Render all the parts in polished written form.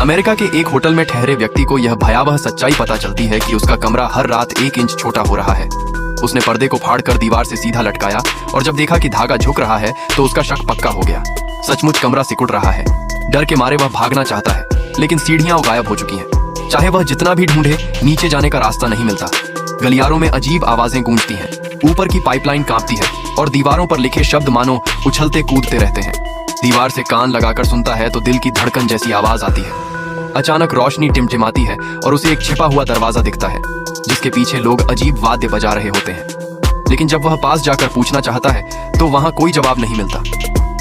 America के एक hotel में ठहरे व्यक्ति को यह भयावह सच्चाई पता चलती है कि उसका कमरा हर रात 1 इंच छोटा हो रहा है। उसने पर्दे को फाड़कर दीवार से सीधा लटकाया और जब देखा कि धागा झुक रहा है तो उसका शक पक्का हो गया। सचमुच कमरा सिकुड़ रहा है। डर के मारे वह भागना चाहता है, लेकिन सीढ़ियां गायब हो चुकी हैं। चाहे वह जितना भी ढूंढे, नीचे जाने का रास्ता नहीं मिलता। गलियारों में अजीब आवाजें गूंजती हैं, ऊपर की पाइपलाइन कांपती है और दीवारों पर लिखे शब्द मानो उछलते कूदते रहते हैं। दीवार से कान लगाकर सुनता है तो दिल की धड़कन जैसी आवाज आती है। अचानक रोशनी टिमटिमाती है और उसे एक छिपा हुआ दरवाजा दिखता है, जिसके पीछे लोग अजीब वाद्य बजा रहे होते हैं। लेकिन जब वह पास जाकर पूछना चाहता है तो वहां कोई जवाब नहीं मिलता।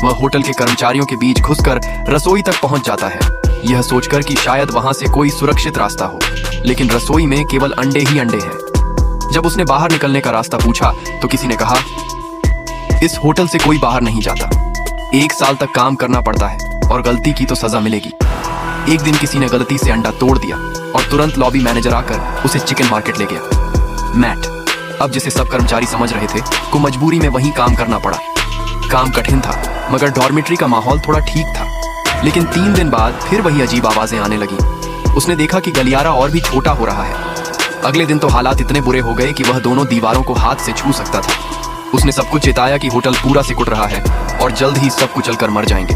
वह होटल के कर्मचारियों के बीच घुसकर रसोई तक पहुंच जाता है, यह सोचकर कि शायद वहां से कोई सुरक्षित रास्ता हो, लेकिन रसोई में केवल अंडे ही अंडे हैं। जब उसने बाहर निकलने का रास्ता पूछा तो किसी ने कहा, इस होटल से कोई बाहर नहीं जाता। 1 साल तक काम करना पड़ता है और गलती की तो सजा मिलेगी। एक दिन किसी ने गलती से अंडा तोड़ दिया और तुरंत लॉबी मैनेजर आकर उसे चिकन मार्केट ले गया। मैट, अब जिसे सब कर्मचारी समझ रहे थे, को मजबूरी में वहीं काम करना पड़ा। काम कठिन था, मगर डॉर्मेट्री का माहौल थोड़ा ठीक था। लेकिन 3 दिन बाद फिर वही अजीब आवाजें आने लगी। उसने देखा कि गलियारा और भी छोटा हो रहा है। अगले दिन तो हालात इतने बुरे हो गए कि वह दोनों दीवारों को हाथ से छू सकता था। उसने सबको चेताया कि होटल पूरा सिकुड़ रहा है और जल्द ही सब कुचल कर मर जाएंगे।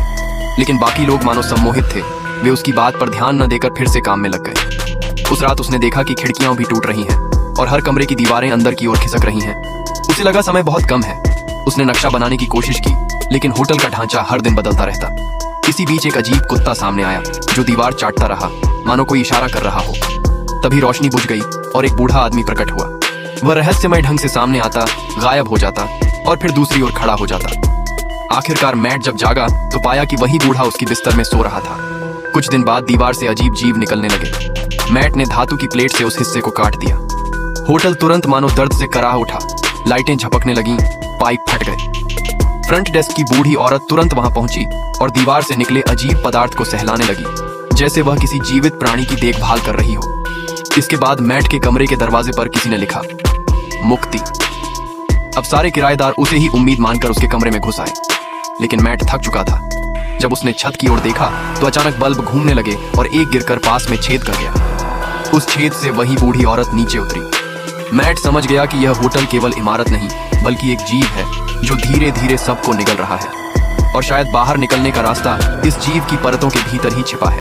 लेकिन बाकी लोग मानो सम्मोहित थे। वे उसकी बात पर ध्यान न देकर फिर से काम में लग गए। उस रात उसने देखा कि खिड़कियां भी टूट रही हैं और हर कमरे की दीवारें अंदर की ओर खिसक रही हैं। उसे लगा समय बहुत कम है। उसने नक्शा बनाने की कोशिश की, लेकिन होटल का ढांचा हर दिन बदलता रहता। इसी बीच एक अजीब कुत्ता सामने आया जो दीवार चाटता रहा, मानो कोई इशारा कर रहा हो। तभी रोशनी बुझ गई और एक बूढ़ा आदमी प्रकट हुआ। वह रहस्यमय ढंग से सामने आता, गायब हो जाता और फिर दूसरी ओर खड़ा हो जाता। आखिरकार मैट जब जागा तो पाया कि वही बूढ़ा उसकी बिस्तर में सो रहा था। कुछ दिन बाद दीवार से अजीब जीव निकलने लगे। मैट ने धातु की प्लेट से उस हिस्से को काट दिया। होटल तुरंत मानो दर्द से कराह उठा। लाइटें झपकने लगीं, पाइप फट गए। फ्रंट डेस्क की बूढ़ी औरत तुरंत वहां पहुंची और दीवार से निकले अजीब पदार्थ को सहलाने लगी, जैसे वह किसी जीवित प्राणी की देखभाल कर रही हो। इसके बाद मैट के कमरे के दरवाजे पर किसी ने लिखा, मुक्ति। अब सारे किराएदार उसे ही उम्मीद मानकर उसके कमरे में घुस आए। लेकिन मैट थक चुका था। जब उसने छत की ओर देखा तो अचानक बल्ब घूमने लगे और एक गिरकर पास में छेद कर गया। उस छेद से वही बूढ़ी औरत नीचे उतरी। मैट समझ गया कि यह होटल केवल इमारत नहीं, बल्कि एक जीव है जो धीरे धीरे सबको निगल रहा है। और शायद बाहर निकलने का रास्ता इस जीव की परतों के भीतर ही छिपा है।